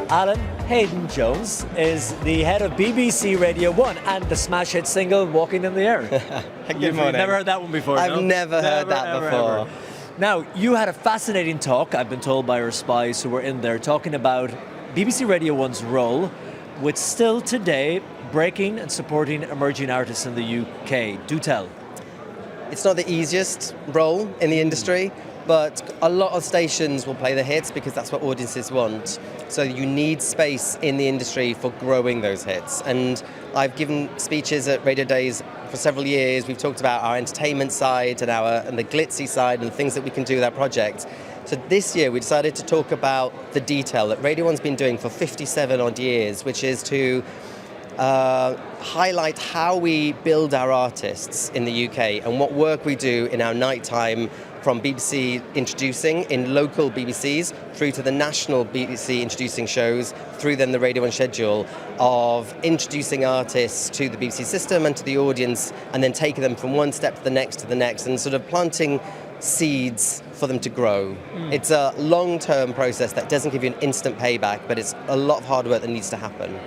Aled Haydn Jones is the head of BBC Radio 1 and the smash hit single Walking in the Air. Good morning. You've never heard that one before, I've no? never heard that before. Ever. Now, you had a fascinating talk, I've been told by our spies who were in there, talking about BBC Radio 1's role with still today breaking and supporting emerging artists in the UK. Do tell. It's not the easiest role in the industry, but a lot of stations will play the hits because that's what audiences want. So you need space in the industry for growing those hits. And I've given speeches at Radio Days for several years. We've talked about our entertainment side and the glitzy side and the things that we can do with our project. So this year we decided to talk about the detail that Radio 1's been doing for 57 odd years, which is to highlight how we build our artists in the UK and what work we do in our nighttime, from BBC introducing in local BBCs through to the national BBC introducing shows, through then the Radio 1 schedule of introducing artists to the BBC system and to the audience, and then taking them from one step to the next and sort of planting seeds for them to grow. It's a long-term process that doesn't give you an instant payback, but it's a lot of hard work that needs to happen.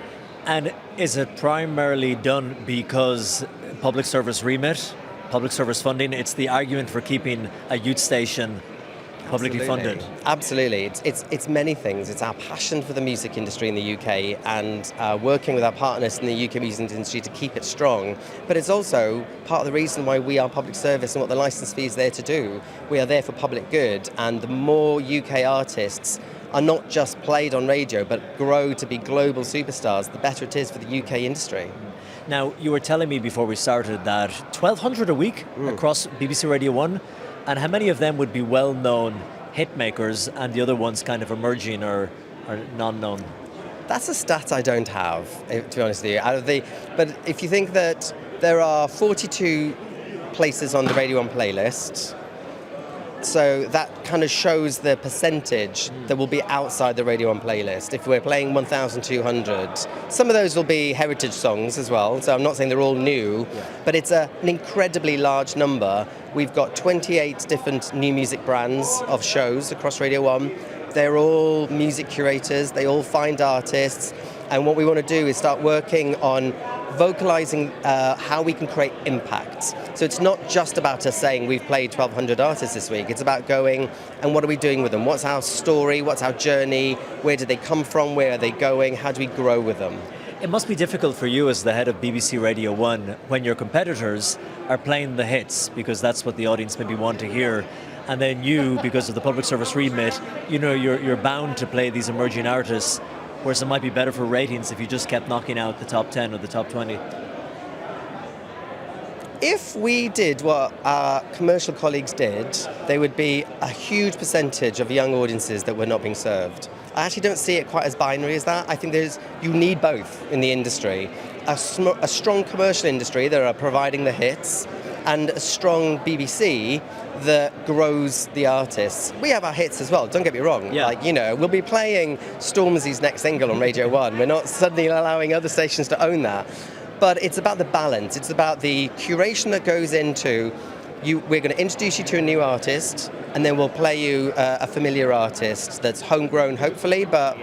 And is it primarily done because public service remit, public service funding? It's the argument for keeping a youth station publicly funded. Absolutely. It's many things. It's our passion for the music industry in the UK and working with our partners in the UK music industry to keep it strong. But it's also part of the reason why we are public service and what the licence fee is there to do. We are there for public good, and the more UK artists are not just played on radio but grow to be global superstars, the better it is for the UK industry. Now, you were telling me before we started that 1,200 a week across BBC Radio 1, and how many of them would be well-known hit makers and the other ones kind of emerging or non-known? That's a stat I don't have, to be honest with you. But if you think that there are 42 places on the Radio 1 playlist, so that kind of shows the percentage that will be outside the Radio 1 playlist. If we're playing 1,200, some of those will be heritage songs as well, so I'm not saying they're all new, but it's an incredibly large number. We've got 28 different new music brands of shows across Radio 1. They're all music curators, they all find artists, and what we want to do is start working on vocalizing how we can create impact. So it's not just about us saying we've played 1,200 artists this week. It's about going and what are we doing with them? What's our story? What's our journey? Where did they come from? Where are they going? How do we grow with them? It must be difficult for you as the head of BBC Radio 1 when your competitors are playing the hits, because that's what the audience maybe want to hear. And then you, because of the public service remit, you're bound to play these emerging artists, whereas it might be better for ratings if you just kept knocking out the top 10 or the top 20. If we did what our commercial colleagues did, there would be a huge percentage of young audiences that were not being served. I actually don't see it quite as binary as that. I think you need both in the industry. A strong commercial industry that are providing the hits, and a strong BBC that grows the artists. We have our hits as well, don't get me wrong. Yeah. We'll be playing Stormzy's next single on Radio 1. We're not suddenly allowing other stations to own that. But it's about the balance. It's about the curation that goes into we're going to introduce you to a new artist, and then we'll play you a familiar artist that's homegrown, hopefully, but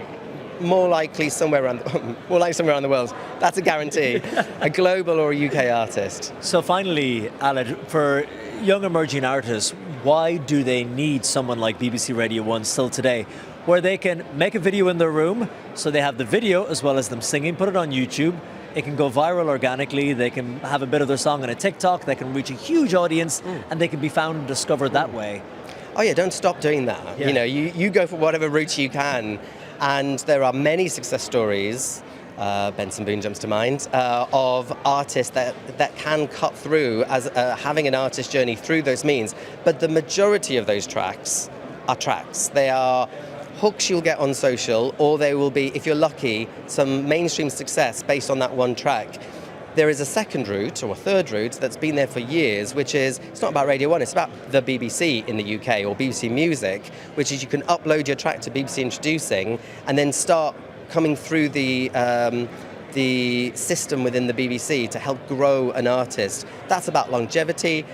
more likely somewhere around the world. That's a guarantee. A global or a UK artist. So finally, Aled, for young emerging artists, why do they need someone like BBC Radio 1 still today, where they can make a video in their room, so they have the video as well as them singing, put it on YouTube, it can go viral organically, they can have a bit of their song on a TikTok, they can reach a huge audience, and they can be found and discovered that way? Oh yeah, don't stop doing that. Yeah. You go for whatever route you can. And there are many success stories, Benson Boone jumps to mind, of artists that can cut through as having an artist journey through those means. But the majority of those tracks are tracks. They are hooks you'll get on social, or they will be, if you're lucky, some mainstream success based on that one track. There is a second route or a third route that's been there for years, which is, it's not about Radio 1, it's about the BBC in the UK or BBC Music, which is you can upload your track to BBC Introducing and then start coming through the the system within the BBC to help grow an artist. That's about longevity.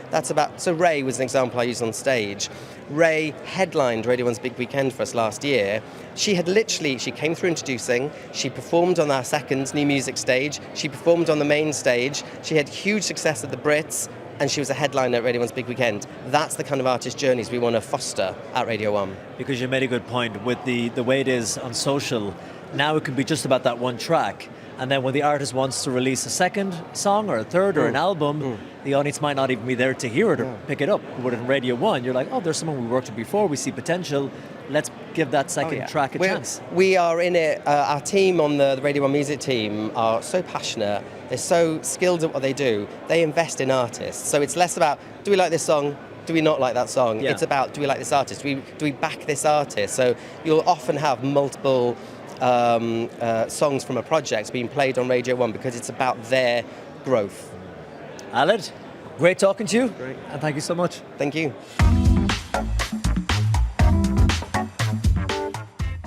So Ray was an example I used on stage. Ray headlined Radio 1's Big Weekend for us last year. She came through introducing, she performed on our second New Music stage, she performed on the main stage, she had huge success at the Brits, and she was a headliner at Radio 1's Big Weekend. That's the kind of artist journeys we want to foster at Radio 1. Because you made a good point with the way it is on social. Now it can be just about that one track. And then when the artist wants to release a second song or a third or an album, the audience might not even be there to hear it or pick it up. But in Radio 1, you're like, oh, there's someone we worked with before, we see potential, let's give that second track a chance. We are in it, our team on the Radio 1 music team are so passionate, they're so skilled at what they do, they invest in artists. So it's less about, do we like this song? Do we not like that song? Yeah. It's about, do we like this artist? Do we back this artist? So you'll often have multiple songs from a project being played on Radio 1 because it's about their growth. Aled, great talking to you. Great. And thank you so much. Thank you.